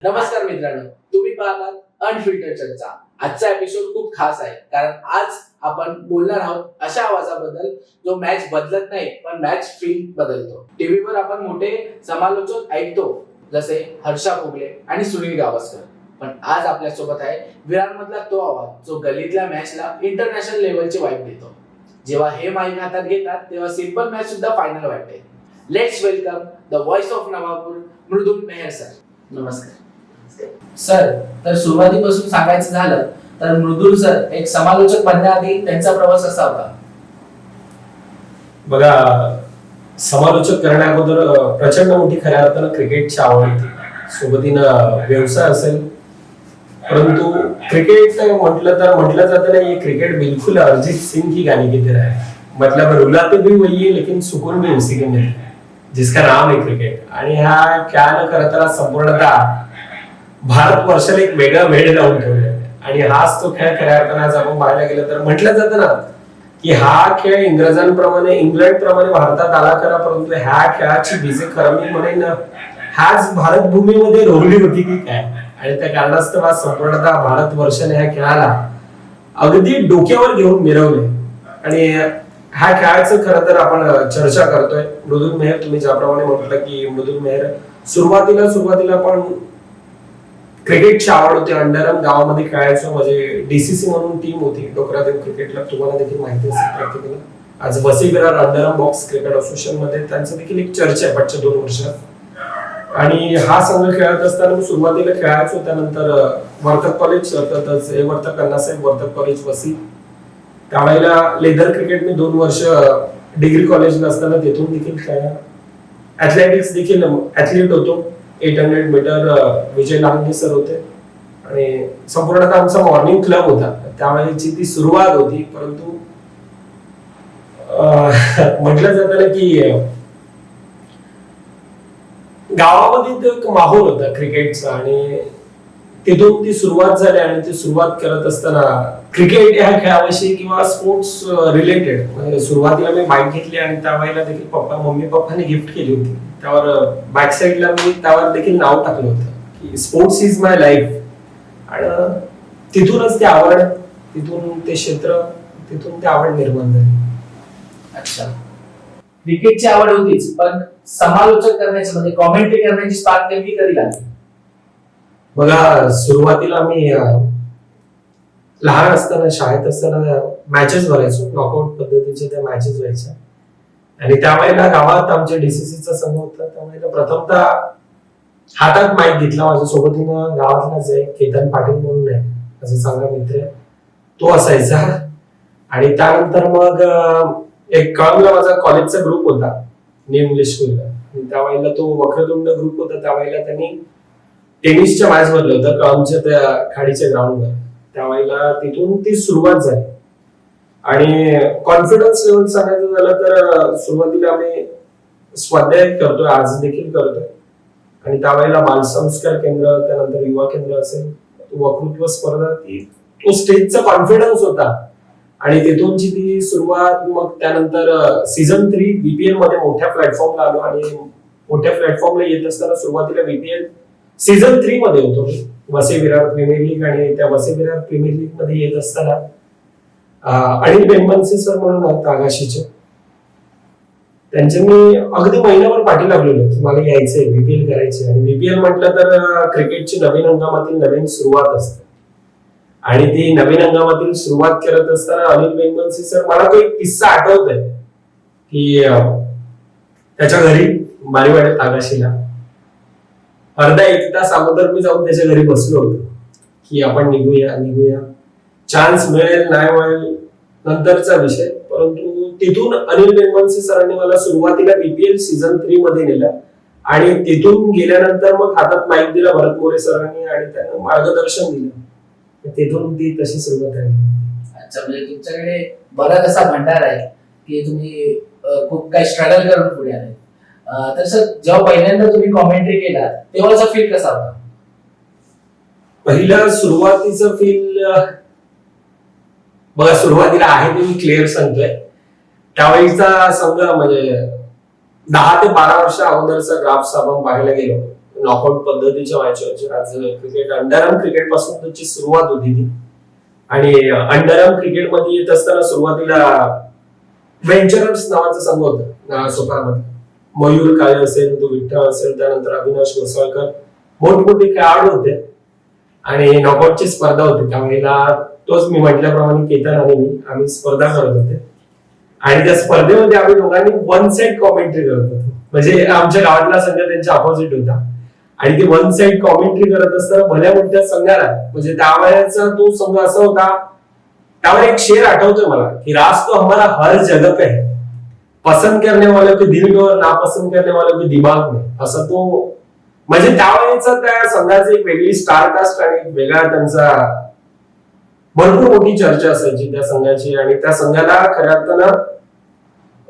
नमस्कार मित्रांनो, तुम्ही पाहतात अनफिल्टर चर्चा. आजचा एपिसोड खूप खास आहे कारण आज आपण बोलणार आहोत अशा आवाजाबद्दल जो मॅच बदलत नाही पण मॅच फील बदलतो. टीव्हीवर आपण मोठे समालोचक ऐकतो जसे हर्षा भोगले आणि सुनील गावस्कर, पण आज आपल्या सोबत आहे विरारमधला तो आवाज जो गल्लीतल्या मॅचला इंटरनॅशनल लेवलची वाईब देतो. जेव्हा हे माईक हातात घेतात तेव्हा सिंपल मॅच सुद्धा फायनल वाटते. Let's welcome the voice of Navapur, Mridul Mehar sir. नमस्कार सर. तर सुरुवातीपासून सांगायचं झालं तर मृदुल सर एक समालोचक बनण्याआधी त्यांचा प्रवास कसा होता? बघा, समालोचक करण्याअगोदर प्रचंड मोठी खऱ्या अर्थानं क्रिकेटची आवड होती. सोबतीनं व्यवसाय असेल, परंतु क्रिकेट म्हटलं जातं ना, ये क्रिकेट बिल्कुल अरिजीत सिंह की गाने की तरह है. मतलब रुलाते भी वही है लेकिन सुकून भी उसी के मिलता है, जिसका नाम है क्रिकेट. आणि ह्या खेळानं खरं तर संपूर्णतः भारतवर्षाला एक वेगळा वेळ लावून ठेवलाय. आणि हाच तो खेळ खऱ्या अर्थानं आज आपण पाहायला गेलं तर म्हटलं जातं ना की हा खेळ इंग्लंडप्रमाणे भारतात आला खरा, परंतु ह्या खेळाची बीजे खरं मी म्हणेन ह्याच भारत भूमीमध्ये रोवली होती की काय. आणि त्या कारणास्तव आज संपूर्णतः भारतवर्षाने ह्या खेळाला अगदी डोक्यावर घेऊन मिरवले. आणि ह्या खेळाचं खरं तर आपण चर्चा करतोय. मृदुल मेहर, तुम्ही ज्याप्रमाणे म्हटलं की मृदुल मेहर सुरुवातीला पण क्रिकेटची आवड होती. अंडरम गावामध्ये खेळायचो. म्हणजे डीसीसी म्हणून टीम होती, डोकरादेव क्रिकेट क्लब, तुम्हाला देखील माहिती असेल प्रत्येकाला. आज Vasai Virar underarm box cricket association मध्ये त्यांचं देखील एक चर्चा आहे पाचच्या 2 वर्षात. आणि हा संघ खेळत असताना मी सुरुवातीला खेळायचो. त्यानंतर वर्तक कॉलेज वर्तक अण्णासाहेब वर्तक कॉलेज वसई, त्यावेळेला लेदर क्रिकेट मी 2 वर्ष डिग्री कॉलेजला असताना तिथून देखील खेळला. ऍथलेटिक्स देखील ऍथलीट होतो. 800 मीटर विजय लांगे सर होते. आणि संपूर्णतः आमचा मॉर्निंग क्लब होता. त्यावेळेची ती सुरुवात होती. परंतु म्हटलं जातं ना की गावामध्ये तो एक माहोल होता क्रिकेटचा, आणि तिथून ती सुरुवात झाली. आणि ती सुरुवात करत असताना क्रिकेट ह्या खेळाविषयी किंवा स्पोर्ट्स रिलेटेड म्हणजे सुरुवातीला मी बाईक घेतली आणि त्यावेळेला देखील मम्मी पप्पाने गिफ्ट केली होती. त्यावर बॅक साईडला मी त्यावर देखील नाव टाकलं होतं की स्पोर्ट्स इज माय लाईफ. आणि तिथूनच ती आवड, तिथून ते क्षेत्र, तिथून ती आवड निर्माण झाली. अच्छा, क्रिकेटची आवड होतीच, पण समालोचक करण्याची म्हणजे कॉमेंट्री करण्याची स्पार्क नेमकी कधी लागली? बघा, सुरुवातीला मी लहान असताना शाळेत असताना मॅचेस भरायचो. नॉकआउट पद्धतीचे त्या मॅचेस व्हायच्या. आणि त्यावेळेला गावात आमच्या डीसीसीचा संघ होता. त्यावेळेला प्रथमतः हातात माईक घेतला. माझ्या सोबतीनं गावातलाच आहे केतन पाटील म्हणून आहे, माझा चांगला मित्र आहे, तो असायचा. आणि त्यानंतर मग एक कळमला माझा कॉलेजचा ग्रुप होता न्यू इंग्लिश स्कूलला. आणि त्यावेळेला तो वक्रतुंड ग्रुप होता. त्यावेळेला त्यांनी टेनिसच्या मॅच भरलं होतं कळमच्या त्या खाडीच्या ग्राउंडवर. त्यावेळेला तिथून ती सुरुवात झाली. आणि कॉन्फिडन्स लेवल सांगायचं झालं तर सुरुवातीला आम्ही स्वाध्याय करतोय, आज देखील करतोय. आणि त्यावेळेला बालसंस्कार केंद्र, त्यानंतर युवा केंद्र असेल, वक्तृत्व स्पर्धा, तो स्टेजचा कॉन्फिडन्स होता. आणि तिथूनची ती सुरुवात. मग त्यानंतर सीझन 3 बीपीएल मध्ये मोठ्या प्लॅटफॉर्मला आलो. आणि मोठ्या प्लॅटफॉर्मला येत असताना सुरुवातीला बीपीएल सीझन 3 मध्ये होतो, वसई विरार प्रीमियर लीग. आणि त्या वसई विरार प्रीमियर लीग मध्ये येत असताना अनिल बेनबन्सी सर म्हणून आहेत आगाशीचे, त्यांचे मी अगदी महिनाभर पाठी लागलेलो की मला यायचंय, बीपीएल करायचे. आणि बीपीएल म्हटलं तर क्रिकेटची नवीन हंगामातील नवीन सुरुवात असते. आणि ती नवीन हंगामातील सुरुवात करत असताना अनिल बेनबन्सी सर, मला तो एक किस्सा आठवतोय की त्याच्या घरी मारीवाड्यात आगाशीला अर्धा 1 तास अगोदर मी जाऊन त्याच्या घरी बसलो होतो की आपण निघूया, चान्स मिळेल नाही मिळेल नंतरचा विषय. परंतु तिथून अनिल बेनबन्सी सरांनी मला सुरुवातीला बीपीएल सीझन 3 मध्ये नेलं. आणि तिथून गेल्यानंतर मग हातात माईक दिला भरत मोरे सरांनी आणि त्यांना मार्गदर्शन दिलं. तिथून ती तशी सुरुवात आहे. अच्छा, म्हणजे तुमच्याकडे बराच असा भंडार आहे की तुम्ही खूप काही स्ट्रगल करून पुढे आले. तर सर, जेव्हा पहिल्यांदा तुम्ही कॉमेंट्री केला तेव्हाचा फील कसा होता? पहिला सुरुवातीचा फील बघा, सुरुवातीला आहे ते मी क्लिअर सांगतोय. त्यावेळीचा संघ म्हणजे 10 ते 12 वर्ष अगोदरचा ग्राफ आपण पाहायला गेलो नॉकआउट पद्धतीच्या मॅच व्हायच्या. आज क्रिकेट अंडरआर्म क्रिकेट पासून त्याची सुरुवात होती ती. आणि अंडरआर्म क्रिकेट मध्ये येत असताना सुरुवातीला व्हेंचरर्स नावाचा संघ होता सोपारमध्ये. मयूर काळे असेल, तो विठ्ठल असेल, त्यानंतर अविनाश घोसाळकर, मोठमोठे खेळाडू होते. आणि नॉकआउटची स्पर्धा होती त्यावेळेला. तोच मी म्हटल्याप्रमाणे केतन आणि मी आम्ही स्पर्धा करत होते. आणि त्या स्पर्धेमध्ये आम्ही दोघांनी वन साइड कॉमेंट्री करत होतो. म्हणजे आमच्या गावातला संघ त्यांच्या अपोजिट होता आणि ते वन साइड कॉमेंट्री करत असताना भल्या मोठ्या संघाला, म्हणजे त्यावेळेचा तो संघ असा होता, त्यावर एक शेर आठवतोय मला की राज तो हमारा हर जगह पे है, पसंद करने वालों के दिल में और नापसंद करने वालों के दिमाग में, असं तो. म्हणजे त्यावेळेचा त्या संघाची एक वेगळी स्टारकास्ट आणि एक वेगळा त्यांचा भरपूर मोठी चर्चा असायची त्या संघाची. आणि त्या संघाला खऱ्या अर्थानं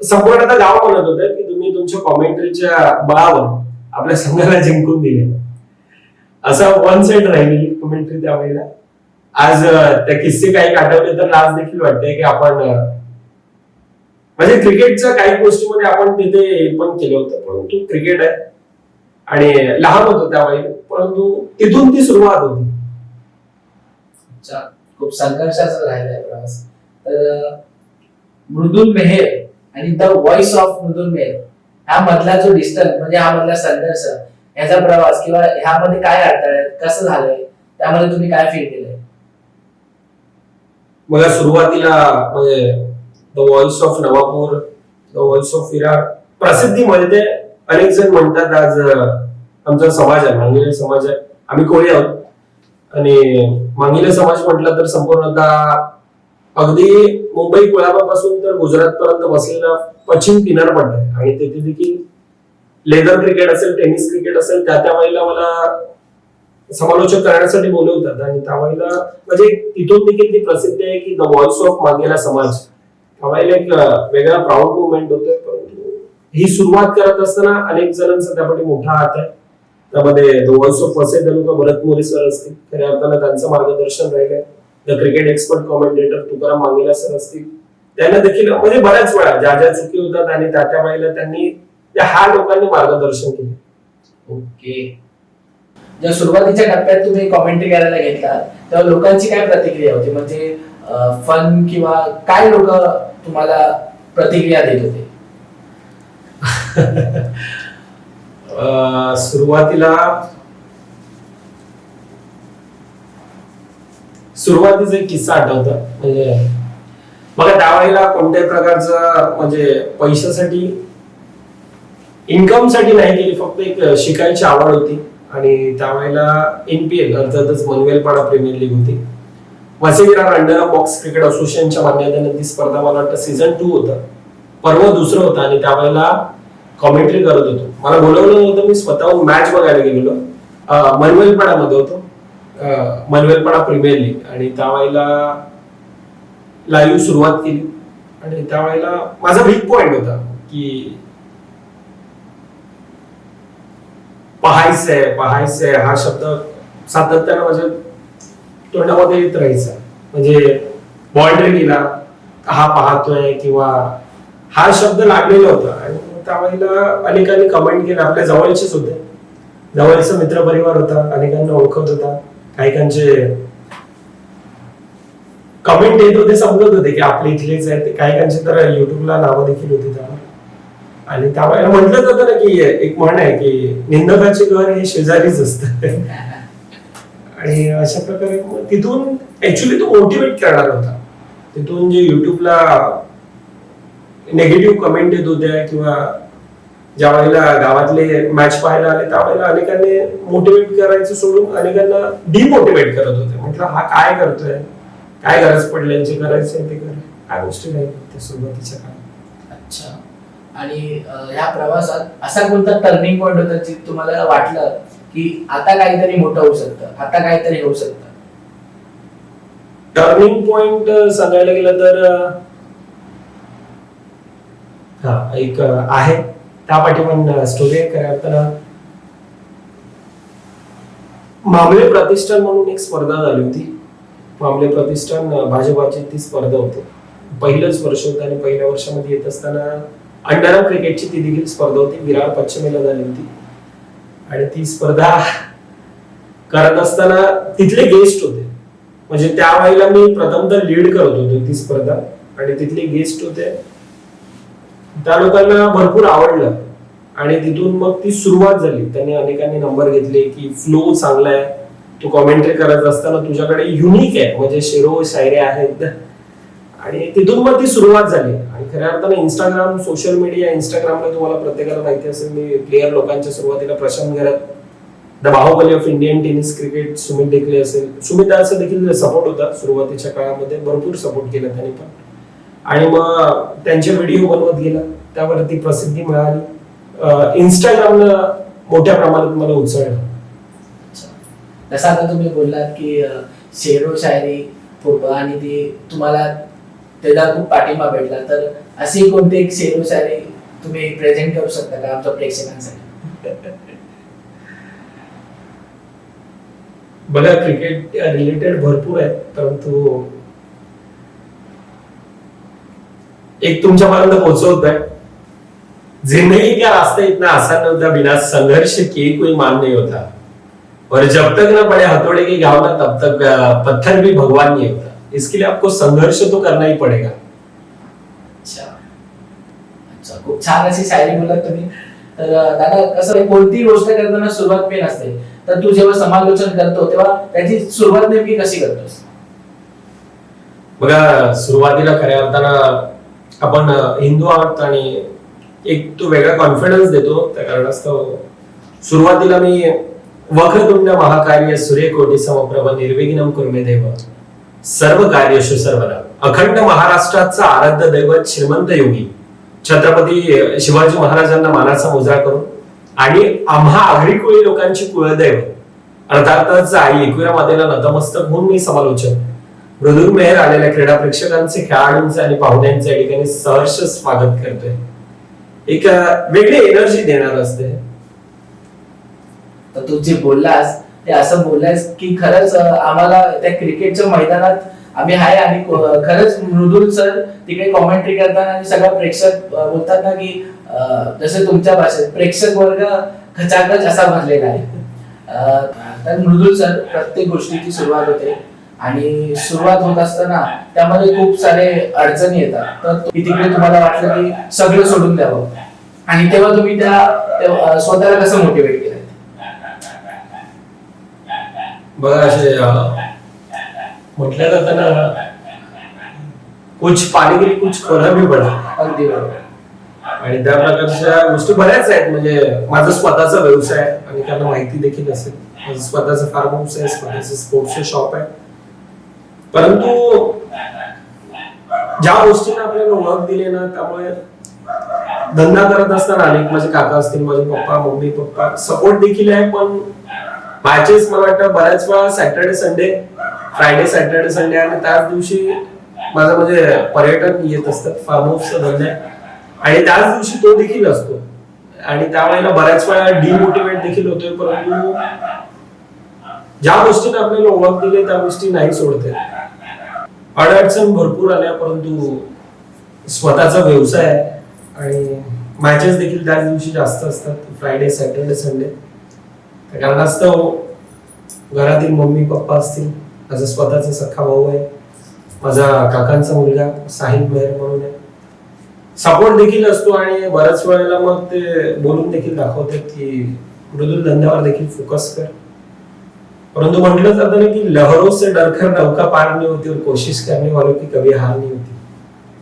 संपूर्ण आता गाव म्हणत होतं की तुम्ही तुमच्या कॉमेंट्रीच्या बळावर आपल्या संघाला जिंकून दिले. असं वन साइड राहिलेली कॉमेंट्री त्यावेळेला. आज त्या किस्से काही आठवले तर लाज देखील वाटते की आपण म्हणजे क्रिकेटच्या काही गोष्टीमध्ये आपण तिथे पण केलं होतं. परंतु क्रिकेट आहे आणि लहान होतो त्यावेळी, परंतु तिथून ती सुरुवात होती. खूप संघर्षाचा राहिलाय प्रवास. तर मृदुल मेहर आणि द व्हॉइस ऑफ मृदुल मेहर ह्या मधला जो डिस्टन्स, म्हणजे हा मधला संघर्ष, ह्याचा प्रवास किंवा ह्यामध्ये काय अडथळे, कसं झालंय, त्यामध्ये तुम्ही काय फील केलंय? मला सुरुवातीला म्हणजे the voice of Navapur, the voice of Virar प्रसिद्धी म्हणजे अनेक जण म्हणतात. आज आमचा समाज आहे, मांगिले समाज आहे, आम्ही कोळी आहोत. आणि मांगिले समाज म्हटलं तर संपूर्णतः अगदी मुंबई कुळापासून तर गुजरात पर्यंत बसलेला पश्चिम किनारपट्टा आहे. आणि तिथे देखील लेदर क्रिकेट असेल, टेनिस क्रिकेट असेल, त्या वेळेला मला समालोचक करण्यासाठी बोलवतात. आणि त्यावेळेला म्हणजे तिथून देखील ती प्रसिद्धी आहे की द व्हॉइस ऑफ मांगेला समाज. त्यावेळेला एक वेगळा प्राऊड मुवमेंट होतोय. परंतु ही सुरुवात करत असताना अनेक जणांचा त्यामध्ये मोठा हात आहे. त्यामध्ये the voice of Vasai taluka Bharat More sir असतील, खऱ्या अर्थानं त्यांचं मार्गदर्शन राहिलंय. The cricket expert commentator Tukaram Mangela sir असतील, त्यांना देखील म्हणजे बऱ्याच वेळा ज्या चुकी होतात आणि त्या वेळेला त्यांनी ह्या लोकांनी मार्गदर्शन केले. ओके. ज्या सुरुवातीच्या टप्प्यात तुम्ही कॉमेंट्री करायला घेतला तेव्हा लोकांची काय प्रतिक्रिया होती? म्हणजे फन किंवा काय लोक तुम्हाला प्रतिक्रिया देत होते? सुरुवातीचा एक किस्सा आठवतो. म्हणजे बघा त्यावेळेला कोणत्याही प्रकारचं म्हणजे पैशासाठी, इन्कम साठी नाही केली, फक्त एक शिकायची आवड होती. आणि त्यावेळेला NPL अर्थातच मनवेलपाडा प्रीमियर लीग होती. Vasai Virar under box cricket असोसिएशनच्या मान्यतेने ती स्पर्धा मला वाटतं सीझन 2 होतं, पर्व दुसरं होतं. आणि त्यावेळेला कॉमेंट्री करत होतो. मला बोलवलं होतं, मी स्वतःहून मॅच बघायला गेलेलो. मनवेलपाड्यामध्ये होतो, मनवेलपाडा प्रीमियर लीग. आणि त्यावेळेला लाईव्ह सुरुवात केली. आणि त्यावेळेला माझा वीक पॉइंट होता की पाहायचंय हा शब्द सातत्यानं माझ्या तोंडामध्ये येत राहायचा. म्हणजे बाउंड्री गेला, हा पाहतोय किंवा हा शब्द लागलेला होता. आणि त्यावेळेला अनेकांनी कमेंट केलं, आपल्या जवळचेच होते, जवळचा मित्र परिवार होता, अनेकांना ओळखत होता. काहीकांचे कमेंट येत होते, समजत होते की आपले इथलेच आहेत. काहीकांचे तर युट्यूबला नावं देखील होती त्यावर. आणि त्यावेळेला म्हटलं जातं ना की एक म्हण आहे की निंदकाचे घर हे शेजारीच असतं. आणि अशा प्रकारे तिथून ऍक्च्युली तो मोटिवेट करणार होता. तिथून जे युट्यूबला नेगेटिव्ह कमेंट येत होत्या किंवा ज्या वेळेला गावातले मॅच पाहायला आले त्यावेळेला अनेकांनी मोटिवेट करायचं सोडून अनेकांना डिमोटिवेट करत होते. म्हटलं हा काय करतोय, काय गरज पडली यांची, करायचंय ते कर, काय गोष्टी नाही सुरुवातीच्या काळात. अच्छा. आणि या प्रवासात असा कोणता टर्निंग पॉइंट होता जे तुम्हाला वाटलं की आता काहीतरी मोठं होऊ शकतं, आता काहीतरी होऊ शकतं? टर्निंग पॉइंट सांगायला गेलं तर हा एक आहे, त्या पाठी पण स्टोरी आहे. खऱ्या अर्थानं मामले प्रतिष्ठान म्हणून एक स्पर्धा झाली होती. मामले प्रतिष्ठान भाजपाची ती स्पर्धा होती. पहिलंच वर्ष होतं आणि पहिल्या वर्षामध्ये येत असताना अंडरआर्म क्रिकेटची ती देखील स्पर्धा होती. विरार पश्चिमेला झाली होती. आणि ती स्पर्धा करत असताना तिथले गेस्ट होते, म्हणजे त्यावेळेला मी प्रथमतः लीड करत होतो ती स्पर्धा, आणि तिथले गेस्ट होते, त्या लोकांना भरपूर आवडलं आणि तिथून मग ती सुरुवात झाली. त्यांनी अनेकांनी नंबर घेतले की फ्लो चांगला आहे, तू कॉमेंट्री करत असताना तुझ्याकडे युनिक आहे, म्हणजे शेरो शायरी आहेत, आणि तिथून मग ती सुरुवात झाली. आणि खऱ्या अर्थाने इंस्टाग्राम, सोशल मीडिया, इंस्टाग्रामला तुम्हाला प्रत्येकाला माहिती असेल, मी प्लेयर लोकांच्या सुरुवातीला Prashant Gharat, the Baahubali of Indian tennis cricket, Sumit Tekale असेल, सुमित दाचा देखील सपोर्ट होता सुरुवातीच्या काळामध्ये, भरपूर सपोर्ट केला त्यांनी पण, आणि मग त्यांचे व्हिडिओ बनवत गेला, त्यावरती प्रसिद्धी मिळाली. इंस्टाग्रामला मोठ्या प्रमाणात मला उचललं. जसं आता तुम्ही बोललात की शेरो शायरी आणि ती तुम्हाला त्याला खूप पाठिंबा भेटला, तर अशी कोणती एक शेरो शायरी तुम्ही प्रेझेंट करू शकता का आमच्या प्रेक्षकांसाठी? बघा, क्रिकेट रिलेटेड भरपूर आहे, परंतु एक तुमच्यापर्यंत पोहोचवत आहे. जिंदगी का रास्ता इतना आसान नहीं होता, बिना संघर्ष किए कोई मान नहीं होता, और जब तक ना पड़े हथौड़े की घाव ना तब तक पत्थर भी भगवान नहीं होता. इसके लिए आपको संघर्ष तो करना ही पड़ेगा. अच्छा अच्छा, खूप छान अशी शायरी बोललात तुम्ही. तर दादा, कसं आहे, कोणती गोष्ट करताना सुरुवात पेन असते, तर तू जेव्हा समालोचन करतो तेव्हा त्याची सुरुवात नेमकी कशी करतोस? बघा, सुरुवातीला खऱ्या अर्थानं आपण हिंदू आहोत आणि एक तो वेगळा कॉन्फिडन्स देतो, त्या कारणास्तव सुरुवातीला मी वक्रतुंड महाकार्य सूर्यकोटी समप्रभ निर्विघ्नं कुर्मे देव सर्व कार्येषु सर्वदा, अखंड महाराष्ट्राचा आराध्य दैवत श्रीमंत योगी छत्रपती शिवाजी महाराजांना मानाचा मुजरा करून, आणि आम्हा आगरी कोळी लोकांची कुळदैव अर्थातच आई एकविरा मातेला नतमस्तक होऊन मी समालोचन मृदुल मेहर आलेल्या क्रीडा प्रेक्षकांचे, खेळाडूंचे आणि पाहुण्यांचे या ठिकाणी सहर्ष स्वागत करतोय. एक वेगळी एनर्जी देणार असते. तर तू जे बोललास ते असं बोललास की खरंच आम्हाला त्या क्रिकेटच्या मैदानात आम्ही आहे, आणि खरंच मृदुल सर तिकडे कॉमेंट्री करताना आणि सगळं प्रेक्षक बोलतात ना की जसं तुमच्या भाषेत प्रेक्षक वर्ग खचाखच असा भरलेला आहे. तर मृदुल सर, प्रत्येक गोष्टीची सुरुवात होते आणि सुरुवात होत असताना त्यामध्ये खूप सारे अडचणी येतात, तर तिकडे तुम्हाला वाटलं की सगळं सोडून द्यावं, आणि तेव्हा तुम्ही त्या स्वतःला कसं मोटिवेट केलं? बघा, असे म्हटलं जातं ना, कुछ पाणी गेली कुछ खोला भी पडला. अगदी बरोबर. आणि त्या प्रकारच्या गोष्टी बऱ्याच आहेत. म्हणजे माझा स्वतःचा व्यवसाय आहे, आणि त्यांना माहिती देखील असेल, माझं स्वतःचं फार्म हाऊस आहे, स्वतःचं स्पोर्ट्सचं शॉप आहे. परंतु ज्या गोष्टीने आपल्याला ओळख दिली ना, त्यामुळे धंदा करत असताना अनेक माझे काका असतील, माझे पप्पा, मम्मी पप्पा सपोर्ट देखील आहे. पण मॅचेस मला वाटतं बऱ्याच वेळा Saturday Sunday, Friday Saturday Sunday, आणि त्याच दिवशी माझं म्हणजे पर्यटन येत असतात, फार्म हाऊसचा धंदा आहे, आणि त्याच दिवशी तो देखील असतो, आणि त्यावेळेला बऱ्याच वेळा डिमोटिवेट देखील होतोय. परंतु ज्या गोष्टीने आपल्याला ओळख दिली त्या गोष्टी नाही सोडते. अडचण भरपूर आल्या, परंतु स्वतःचा व्यवसाय आहे, आणि मॅचेस देखील त्याच दिवशी जास्त असतात, फ्रायडे सॅटर्डे संडे. त्या कारणास्तव घरातील मम्मी पप्पा असतील, माझा स्वतःचा सख्खा भाऊ आहे, माझा काकांचा मुलगा साहिल मेहर म्हणून आहे, सपोर्ट देखील असतो. आणि बऱ्याच वेळेला मग ते बोलून देखील दाखवतात की मृदुल धंद्यावर देखील फोकस कर. परंतु म्हटलं जातं ना की लहरों से डरकर नौका पार नहीं होती, और कोशिश करने वालों की कभी हार नहीं होती.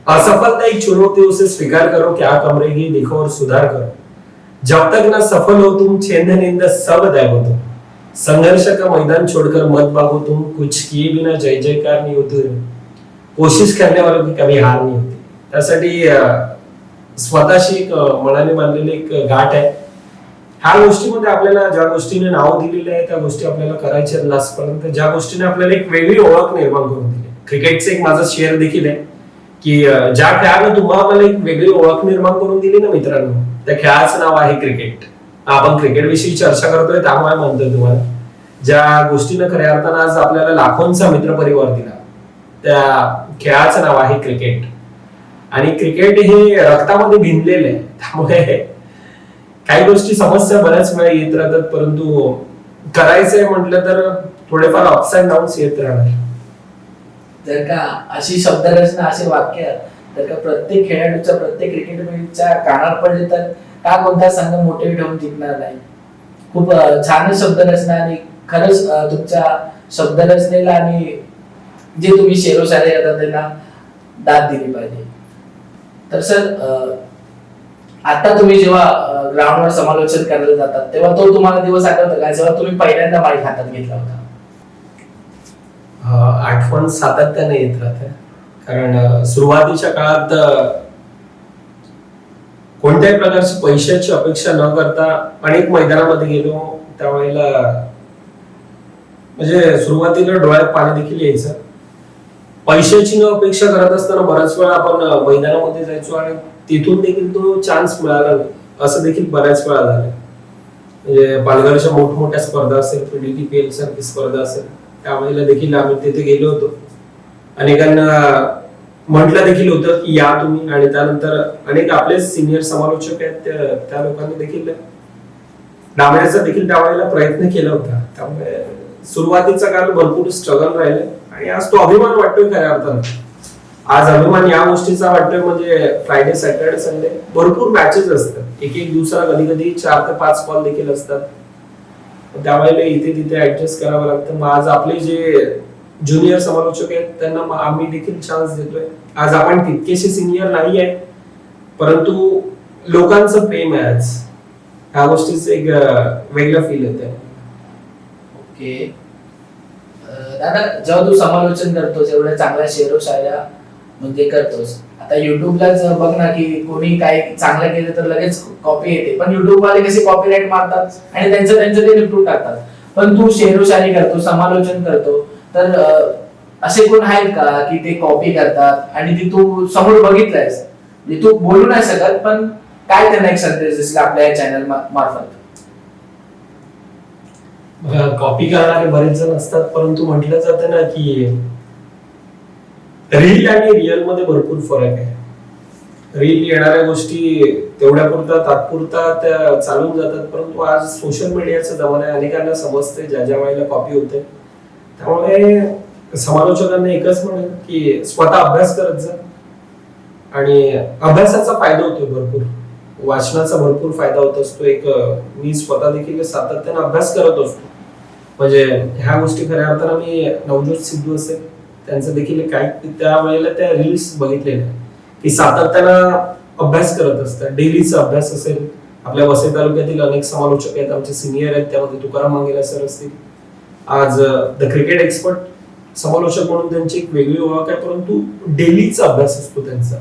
असफलता एक चुनौती, उसे स्वीकार करो, क्या कमरेगी देखो और सुधार करो. जब तक ना सफल हो तुम, छेद निंद सब त्यागो तुम, संघर्ष का मैदान छोड़कर मत भागो तुम, कुछ किए बिना जय जयकार नहीं होती, कोशिश करने वालों की कभी हार नहीं होती. त्यासाठी स्वतःशी एक मनाने बांधलेली एक गाठ आहे. ह्या गोष्टीमध्ये आपल्याला ज्या गोष्टीने नाव दिलेलं आहे त्या गोष्टी आपल्याला करायच्या लास्टपर्यंत, ज्या गोष्टीने आपल्याला एक वेगळी ओळख निर्माण करून दिली. क्रिकेटचे एक माझा शेअर देखील आहे की ज्या खेळाने तुम्हाला एक वेगळी ओळख निर्माण करून दिली ना मित्रांनो, त्या खेळाचं नाव आहे क्रिकेट. आपण क्रिकेट विषयी चर्चा करतोय त्यामुळे म्हणतोय तुम्हाला, ज्या गोष्टीने खऱ्या अर्थानं आज आपल्याला लाखोंचा मित्रपरिवार दिला, त्या खेळाचं नाव आहे क्रिकेट. आणि क्रिकेट हे रक्तामध्ये भिनलेलं आहे, त्यामुळे काही गोष्टी समस्या बऱ्याच वेळा येत राहतात, परंतु करायचंय म्हटलं तर थोडेफार अप्स अँड डाऊन्स येत राहणार. जर का अशी शब्दरचना, असे वाक्य जर का प्रत्येक खेळाडूच्या, प्रत्येक क्रिकेटच्या कानावर पडले तर का कोणता संघ मोटिवेट होऊन जिंकणार नाही. खूप छान शब्दरचना आणि खरंच तुमच्या शब्दरचनेला आणि जे तुम्ही शेरोशायरी करता त्यांना दाद दिली पाहिजे. तर सर, आता तुम्ही जेव्हा ग्राउंडवर समालोचन करायला जातात तेव्हा तो तुम्हाला दिवस आठवतो का जेव्हा तुम्ही पहिल्यांदा माईक हातात घेतला होता? आठवण सातत्याने येत राहते, कारण सुरुवातीच्या काळात कोणत्याही प्रकारची पैशाची अपेक्षा न करता अनेक मैदानामध्ये गेलो. त्यावेळेला म्हणजे सुरुवातीला डोळ्यात पाणी देखील यायचं. पैशाची न अपेक्षा करत असताना बऱ्याच वेळा आपण मैदानामध्ये जायचो आणि तिथून देखील तो चान्स मिळाला नाही, असं देखील बऱ्याच वेळा झालं. म्हणजे पालघरच्या मोठमोठ्या स्पर्धा असेल, PDTPL सारखी स्पर्धा असेल, त्यावेळेला देखील आम्ही तिथे गेलो होतो. अनेकांना म्हटलं देखील होतं की या तुम्ही, आणि त्यानंतर अनेक आपले सिनियर समालोचक आहेत त्या लोकांनी देखील डांबण्याचा देखील त्यावेळेला प्रयत्न केला होता. त्यामुळे सुरुवातीचा काळ भरपूर स्ट्रगल राहिले आणि आज तो अभिमान वाटतोय खऱ्या अर्थानं. आज अभिमान या गोष्टीचा वाटतोय म्हणजे फ्रायडे, सॅटर्डे, संडे भरपूर मॅचेस असतात. एक दिवसाला कधी कधी 4 ते 5 कॉल देखील असतात. त्यावेळेला इथे तिथे ऍडजस्ट करावं लागतं. मग आज आपले जे ज्युनियर समालोचक आहेत त्यांना आम्ही देखील चान्स देतोय. आज आपण तितकेसे सिनियर नाही आहे, परंतु लोकांचं प्रेम आहे आज. ह्या गोष्टीचं एक वेगळं फील येते. ओके दादा, जेव्हा तू समालोचन करतोस, एवढ्या चांगल्या शेरोशायऱ्या म्हणजे करतोस, आता युट्यूबलाच बघ ना की कोणी काय चांगलं केलं तर लगेच कॉपी येते, पण युट्यूब वाले कसे कॉपीराईट मारतात आणि त्यांचं ते निपटून टाकतात. पण तू शेरोशायरी करतो, समालोचन करतो, तर असे कोण आहेत का की ते कॉपी करतात आणि ती तू समोर बघितलंयस, म्हणजे तू बोलू नाही शकत, पण काय त्यांना एक संदेश दिसला आपल्या चॅनल मार्फत? कॉपी करणारे बरेच जण असतात, परंतु म्हटलं जातं ना की रील आणि रिअल मध्ये भरपूर फरक आहे. रील येणाऱ्या गोष्टी तेवढ्या पुरता तात्पुरता त्या चालून जातात, परंतु आज सोशल मीडियाचा जमाना आहे, अनेकांना समजते ज्या ज्या वेळेला कॉपी होते. त्यामुळे समालोचकांना एकच म्हणेल की स्वतः अभ्यास करत जा, आणि अभ्यासाचा फायदा होतो भरपूर, वाचनाचा भरपूर फायदा होत असतो. मी स्वतः देखील सातत्याने अभ्यास करत असतो. म्हणजे ह्या गोष्टी खऱ्या अर्थानं मी नवज्योत सिद्धू असेल त्यांचं देखील काही त्यावेळेला त्या रील्स बघितलेल्या की सातत्यानं अभ्यास करत असतात. डेलीचा अभ्यास असेल, आपल्या वसई तालुक्यातील अनेक समालोचक आहेत, आमचे सिनियर आहेत, त्यामध्ये तुकाराम मंगेला सर असतील. आज द क्रिकेट एक्सपर्ट समालोचक म्हणून त्यांची एक वेगळी ओळख आहे, परंतु डेलीचा अभ्यास असतो त्यांचा.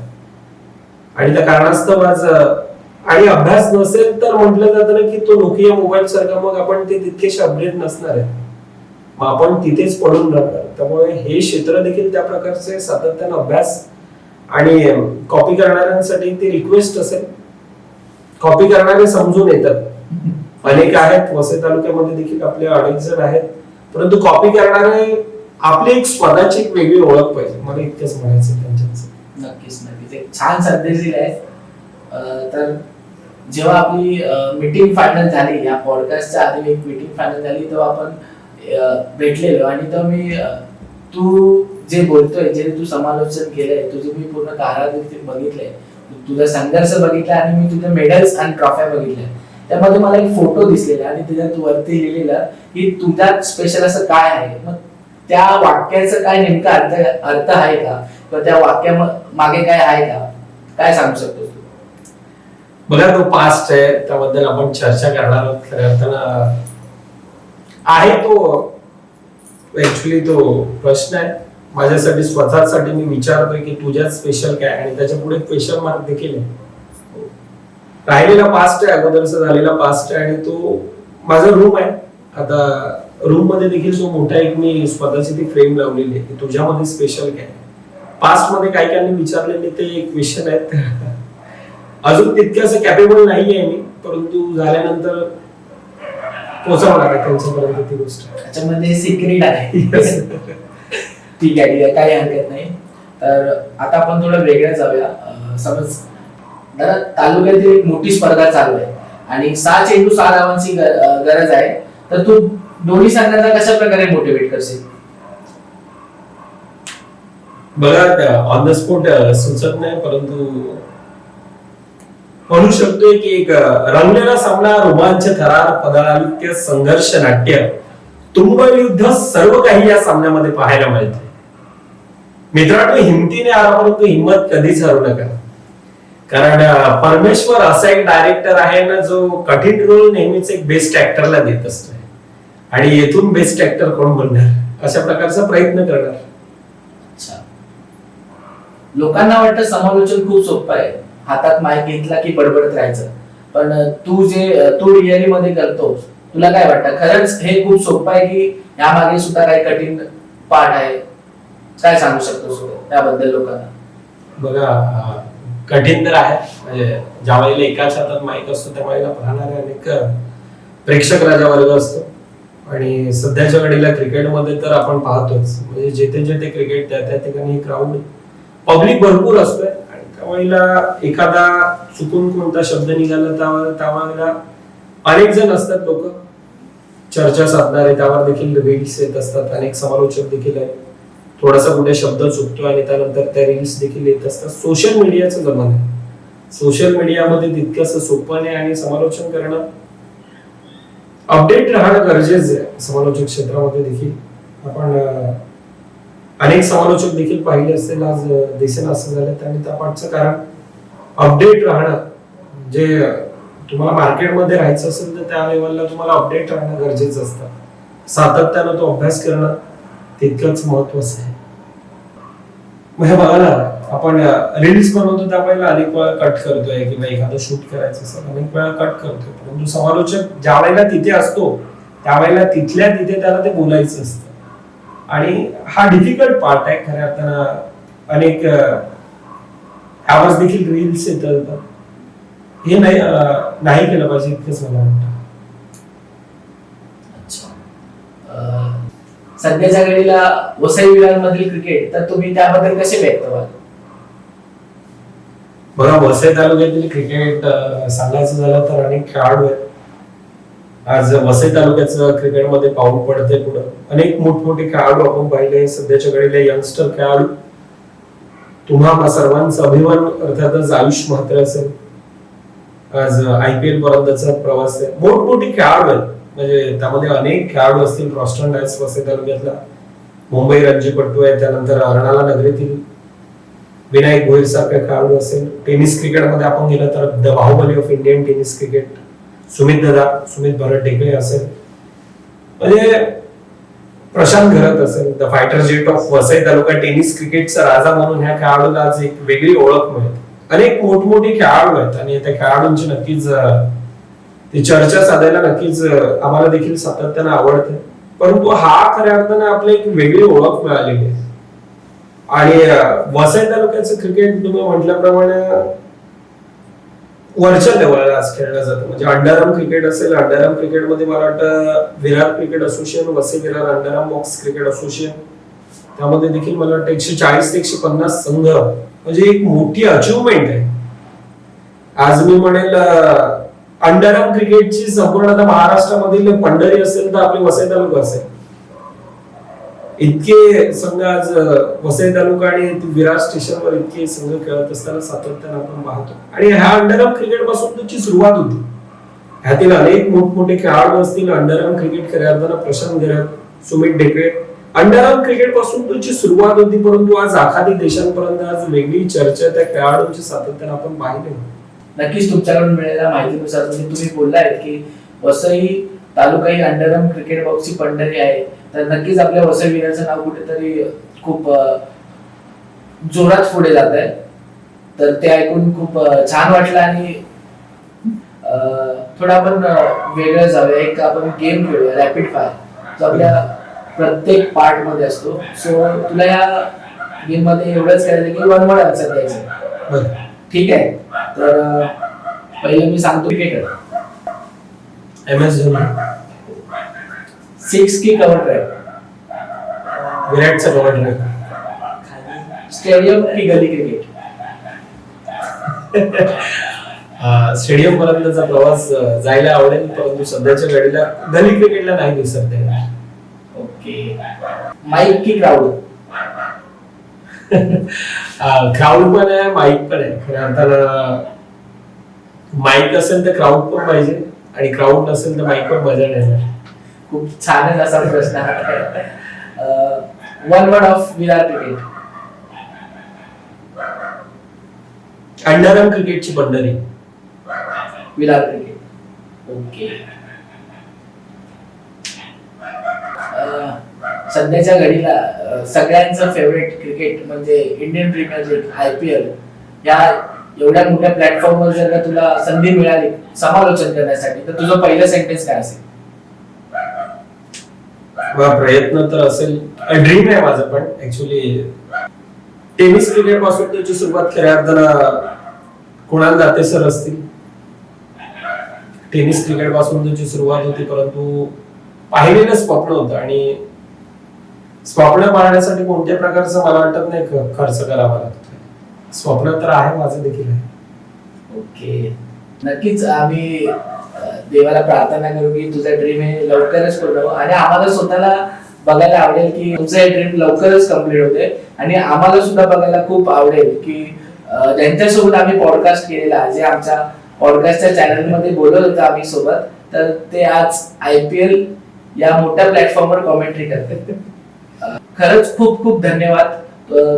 आणि त्या कारणास्तव आज आणि अभ्यास नसेल तर म्हटलं जातं ना की तो नोकिया मोबाईल सारखा, मग आपण ते तितकेसे अपडेट नसणार आहे, मग आपण तिथेच पडून राहणार. त्यामुळे हे क्षेत्र देखील त्या प्रकारचे सातत्यानं अभ्यास, आणि कॉपी करणाऱ्यांसाठी ती रिक्वेस्ट असेल, कॉपी करणारे समजून येतात, अनेक आहेत वसई तालुक्यामध्ये देखील आपले अनेक जण आहेत, परंतु कॉपी करणारे आपली एक स्वतःची एक वेगळी ओळख पाहिजे. मला इतकंच म्हणायचं त्यांच्याच. नक्कीच नक्कीच एक छान संदेश दिलाय. तर जेव्हा आपली मीटिंग फायनल झाली, या पॉडकास्टच्या आधी एक मीटिंग फायनल झाली, तेव्हा आपण भेटलेलो आणि तेव्हा मी तू जे बोलतोय, जे तू समालोचन केलंय, तुझे मी पूर्ण कारकीर्द बघितलंय, तुझा संघर्ष बघितला आणि मी तुझे मेडल्स आणि ट्रॉफ्या बघितल्या. त्यामध्ये मला एक फोटो दिसलेला आणि त्याच्यात वरती लिहिलेलं की तुझ्यात स्पेशल असं काय आहे. मग त्या वाक्याचं काय नेमका अर्थ आहे का, किंवा त्या वाक्या मागे काय आहे का, काय सांगू शकतो? बघा, तो पास्ट आहे, त्याबद्दल आपण चर्चा करणार आहोत. खऱ्या अर्थानं आहे तो ऍक्च्युली तो प्रश्न आहे माझ्यासाठी, स्वतःसाठी मी विचारतोय की तुझ्यात स्पेशल काय, आणि त्याच्या पुढे क्वेश्चन मार्क देखील आहे. राहिलेला पास्ट आहे, अगोदरचा झालेला पास्ट आहे, आणि तो माझा रूम आहे. आता रूम मध्ये देखील तो मोठा एक मी स्वतःची ती फ्रेम लावलेली आहे की तुझ्यामध्ये स्पेशल काय. पास्ट मध्ये काही काही विचारलेले ते क्वेश्चन आहेत. अजून तितकंसं कॅपेबल नाही आहे मी, परंतु झाल्यानंतर पोहोचवणार आहे त्यांच्यापर्यंत ती गोष्ट. त्याच्यामध्ये सिक्रेट आहे. ठीक आहे, काही हरकत नाही. तर आता आपण थोडं वेगळं जाऊया. समज दादा, तालुक्यातील एक मोठी स्पर्धा चालू आहे आणि 6 चेंडू 6 धावांची गरज आहे, तर तू दोन्ही संघांना कशा प्रकारे मोटिवेट करशील? बघा ऑन द स्पॉट सुचत नाही, परंतु म्हणू शकतोय की एक रंगलेला सामना, रोमांच, थरार, पदाधिक्य, संघर्ष, नाट्य, तुंबळ युद्ध सर्व काही या सामन्यामध्ये पाहायला मिळते. मित्रांनो, हिमतीने हारा, परंतु हिंमत कधीच हरू नका. कारण परमेश्वर असा एक डायरेक्टर आहे ना, जो कठीण रोल नेहमीच एक बेस्ट ऍक्टरला देत असतो. आणि येथून बेस्ट ऍक्टर कोण बनणार अशा प्रकारचा प्रयत्न करणार. लोकांना वाटतं समालोचन खूप सोपं आहे, हातात माईक घेतला की बडबडत राहायचं, पण तू रिअली मध्ये करतोस, तुला काय वाटतं, खरंच हे खूप सोपं आहे की यामागे सुद्धा काही कठीण पाठ आहे? काय सांगू शकतोस त्याबद्दल लोकांना? बघा, कठीण तर आहे. म्हणजे ज्या वेळेला एकाच हातात माईक असतो त्या वेळेला पाहणारे अनेक प्रेक्षक राजा वर्ग असतो. आणि सध्याच्या घडीला क्रिकेटमध्ये तर आपण पाहतोच, म्हणजे जेथे जेथे क्रिकेट त्या ठिकाणी क्राऊड पब्लिक भरपूर असतोय. आणि त्यावेळेला एखादा चुकून कोणता शब्द निघाला त्यावेळेला अनेक जण असतात, लोक चर्चा साधणारे, त्यावर देखील रील्स येत असतात, अनेक समालोचक देखील आहेत. थोडासा कुठे शब्द चुकतो आणि त्यानंतर त्या रील्स देखील येत असतात. सोशल मीडियाचं जमाना आहे. सोशल मीडियामध्ये तितकंसं सोपं नाही आणि समालोचन करणं, अपडेट राहणं गरजेचं आहे. समालोचक क्षेत्रामध्ये देखील आपण अनेक समालोचक देखील पाहिले असतील, आज दिसेन असं झालं. आणि त्या पाठचं कारण अपडेट राहणं, जे तुम्हाला मार्केटमध्ये राहायचं असेल तर त्या लेवलला तुम्हाला अपडेट राहणं गरजेचं असतं. सातत्यानं तो अभ्यास करणं तितकंच महत्वाचं आहे. मग हे बघा ना, आपण रील्स बनवतो त्यावेळेला अनेक वेळा कट करतोय, किंवा एखादं शूट करायचं असेल अनेक वेळा कट करतोय, परंतु समालोचक ज्या वेळेला तिथे असतो त्यावेळेला तिथल्या तिथे त्याला ते बोलायचं असतं. आणि हा डिफिकल्ट पार्ट आहे खऱ्या अर्थानं. अनेक आवाज देखील रील्स येतात, हे नाही केलं पाहिजे, इतकंच मला वाटतं. सध्याच्या घडीला वसई विरारमधील क्रिकेट, तर तुम्ही त्याबद्दल कसे व्यक्त व्हाल? बघा, वसई तालुक्यातील क्रिकेट सांगायचं झालं तर अनेक खेळाडू आहेत. आज वसई तालुक्याचं क्रिकेटमध्ये पाऊल पडते पुढे. अनेक मोठमोठे खेळाडू आपण पाहिले सध्याच्या घडीला, यंगस्टर खेळाडू. तुम्हा सर्वांचं अभिमान अर्थातच आयुष म्हात्रे असेल, आज IPL पर्यंतचा प्रवास आहे. मोठमोठे खेळाडू आहेत, म्हणजे त्यामध्ये अनेक खेळाडू असतील. रॉस्टन डायस वसई तालुक्यातला, मुंबई रणजीपट्टू आहे, त्यानंतर अर्नाळा नगरीतील विनायक भोईर सारखे खेळाडू असेल. टेनिस क्रिकेटमध्ये आपण गेलं तर the Baahubali of Indian tennis cricket Sumit Bharat Tekale असेल, म्हणजे प्रशांत घरत असेल, the fighter jet of Vasai taluka tennis क्रिकेटचा राजा म्हणून ह्या खेळाडूला आज एक वेगळी ओळख मिळते. अनेक मोठमोठे खेळाडू आहेत आणि त्या खेळाडूंची नक्कीच ती चर्चा साधायला नक्कीच आम्हाला देखील सातत्यानं आवडते. परंतु हा खऱ्या अर्थानं आपली एक वेगळी ओळख मिळालेली आहे. आणि वसई तालुक्याचं क्रिकेट तुम्ही म्हटल्याप्रमाणे वरच्या लेवलला आज खेळलं जातं. म्हणजे अंडरआर्म क्रिकेट असेल, अंडरआर्म क्रिकेटमध्ये मला वाटतं Virar cricket association, Vasai Virar underarm box cricket association, त्यामध्ये देखील मला वाटतं 140 ते 150 संघ, म्हणजे एक मोठी अचिव्हमेंट आहे. आज मी म्हणेल अंडरआर्म क्रिकेटची संपूर्ण महाराष्ट्रामधील पंढरी असेल तर आपली वसई तालुका असेल. इतके संघ आज वसई तालुका आणि विरार स्टेशनवर इतके संघ खेळत असताना सातत्यानं आपण पाहतो. आणि ह्या अंडरआर्म क्रिकेट पासून त्याची सुरुवात होती. ह्यातील अनेक मोठमोठे खेळाडू असतील. अंडरआर्म क्रिकेट खऱ्या अर्थानं प्रशांत घरत, सुमित ढेकळे, अंडरआर्म क्रिकेट पासून त्याची सुरुवात होती. परंतु आज आखाती देशांपर्यंत आज वेगळी चर्चा त्या खेळाडूंची सातत्यानं आपण पाहिली. नक्कीच तुमच्याकडून मिळालेल्या माहितीनुसार तुम्ही बोललाय की वसई तालुका ही अंडरआर्म क्रिकेट बॉक्सची पंढरी आहे, तर नक्कीच आपल्या वसई विरारचं नाव कुठेतरी खूप जोरात पुढे जात आहे. तर ते ऐकून खूप छान वाटलं. आणि थोडं आपण वेगळं जाऊया, एक आपण गेम खेळूया, रॅपिड फायर, जो आपल्या प्रत्येक पार्ट मध्ये असतो. सो तुला या गेम मध्ये एवढंच करायचं की 1 वर्ड आन्सर द्यायचं, ठीक आहे? तर पहिले मी सांगतो, क्रिकेटर MS धोनी, 6 की कव्हर ड्राइव, विराटचा कव्हर ड्राइव, स्टेडियम की गली क्रिकेट, स्टेडियम पर्यंतचा प्रवास जायला आवडेल, परंतु सध्याच्या घडीला गली क्रिकेटला नाही विसरता येणार. ओके. माईक की क्राऊड? क्राऊड पण आहे, माईक पण आहे. खऱ्या अर्थानं माईक असेल तर क्राऊड पण पाहिजे, आणि क्राऊड नसेल तर माईक पण मजा नाही. खूप छान असा प्रश्न आहे. One word of Virar cricket? Underarm क्रिकेटची पंढरी. विरार क्रिकेट. ओके. सध्याच्या घडीला सगळ्यांचं फेवरेट क्रिकेट म्हणजे इंडियन प्रीमियर लीग, IPL, या एवढ्या मोठ्या प्लॅटफॉर्मवर जर का तुला संधी मिळाली समालोचन करण्यासाठी, तर तुझं पहिलं सेंटेन्स काय असेल? प्रयत्न तर असेल, ड्रीम आहे माझं, पण ऍक्च्युली टेनिस क्रिकेट पासून त्याची सुरुवात खऱ्या अर्थानं कुणाल दाते सर असतील. टेनिस क्रिकेट पासून त्याची सुरुवात होती, परंतु पाहिलेलं स्वप्न होतं, आणि स्वप्न पाहण्यासाठी कोणत्या प्रकारचं मला वाटत नाही खर्च करावा लागतो. स्वप्न तर आहे, माझं देखील आहे. ओके. नक्कीच आम्ही देवाला प्रार्थना करू की तुझा ड्रीम हे लवकरच पूर्ण हो, आणि आम्हाला स्वतःला बघायला आवडेल की तुमचं हे ड्रीम लवकरच कम्प्लीट होते. आणि आम्हाला सुद्धा बघायला खूप आवडेल की ज्यांच्यासोबत आम्ही पॉडकास्ट केलेला, जे आमच्या पॉडकास्टच्या चॅनल मध्ये बोलत होतं आम्ही सोबत, तर ते आज IPL या मोठ्या प्लॅटफॉर्मवर कॉमेंट्री करतात. खरंच खूप खूप धन्यवाद.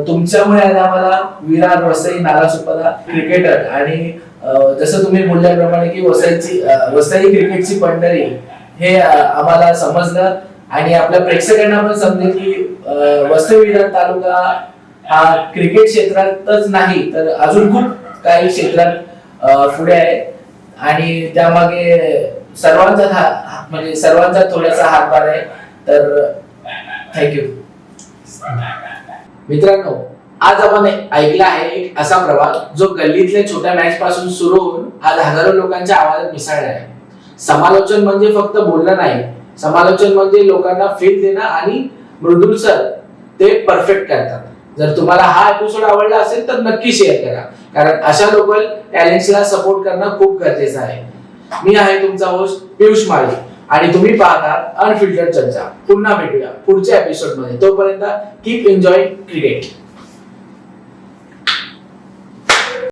तुमच्यामुळे आज आम्हाला विरार, वसई, नालासोपारा क्रिकेटर, आणि जसं तुम्ही बोलल्याप्रमाणे की वसई क्रिकेटची पंढरी हे आम्हाला समजलं, आणि आपल्या प्रेक्षकांना पण समजेल की वसई विरार तालुका हा क्रिकेट क्षेत्रातच नाही तर अजून खूप काही क्षेत्रात पुढे आहे, आणि त्यामागे सर्वांचा थोडासा हातभार आहे. तर थँक्यू. मित्रांनो, आज आपण ऐकला आहे एक असा प्रवास जो गल्लीतल्या छोट्या मॅच पासून सुरू होऊन आज हजारो लोकांच्या आवाजात मिसळला आहे. समालोचन म्हणजे फक्त बोलणं नाही, समालोचन म्हणजे लोकांना फील देणं, आणि मृदुल सर ते परफेक्ट करतात. जर तुम्हाला हा एपिसोड आवडला असेल तर नक्की शेअर करा, कारण अशा लोकल टॅलेंट्सला सपोर्ट करणं खूप गरजेचं आहे. मी आहे तुमचा होस्ट पियुष माळी, आणि तुम्ही पाहता अनफिल्टर्ड चर्चा. पुन्हा भेटूया पुढच्या एपिसोड मध्ये. तोपर्यंत कीप एन्जॉयिंग क्रिकेट.